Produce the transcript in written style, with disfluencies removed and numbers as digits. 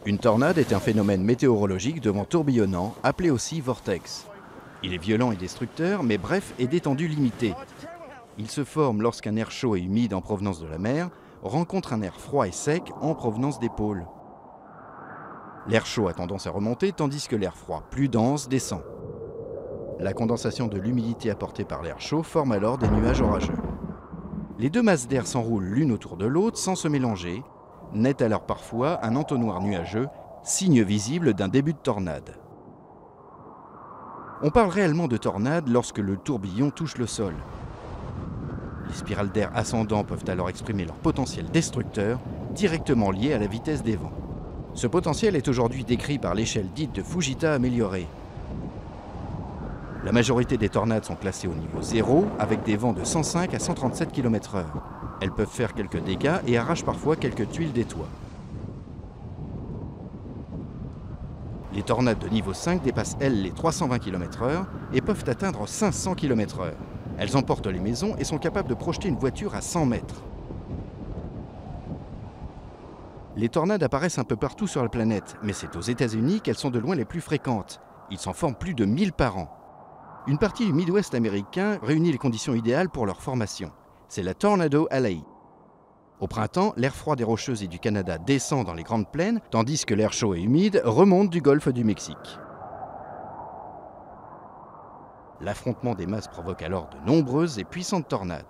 Une tornade est un phénomène météorologique de vent tourbillonnant, appelé aussi vortex. Il est violent et destructeur, mais bref et d'étendue limitée. Il se forme lorsqu'un air chaud et humide en provenance de la mer rencontre un air froid et sec en provenance des pôles. L'air chaud a tendance à remonter tandis que l'air froid, plus dense, descend. La condensation de l'humidité apportée par l'air chaud forme alors des nuages orageux. Les deux masses d'air s'enroulent l'une autour de l'autre sans se mélanger, naît alors parfois un entonnoir nuageux, signe visible d'un début de tornade. On parle réellement de tornade lorsque le tourbillon touche le sol. Les spirales d'air ascendants peuvent alors exprimer leur potentiel destructeur, directement lié à la vitesse des vents. Ce potentiel est aujourd'hui décrit par l'échelle dite de Fujita améliorée. La majorité des tornades sont classées au niveau 0, avec des vents de 105 à 137 km/h. Elles peuvent faire quelques dégâts et arrachent parfois quelques tuiles des toits. Les tornades de niveau 5 dépassent, elles, les 320 km/h et peuvent atteindre 500 km/h. Elles emportent les maisons et sont capables de projeter une voiture à 100 mètres. Les tornades apparaissent un peu partout sur la planète, mais c'est aux États-Unis qu'elles sont de loin les plus fréquentes. Il s'en forme plus de 1000 par an. Une partie du Midwest américain réunit les conditions idéales pour leur formation. C'est la Tornado Alley. Au printemps, l'air froid des Rocheuses et du Canada descend dans les grandes plaines, tandis que l'air chaud et humide remonte du golfe du Mexique. L'affrontement des masses provoque alors de nombreuses et puissantes tornades.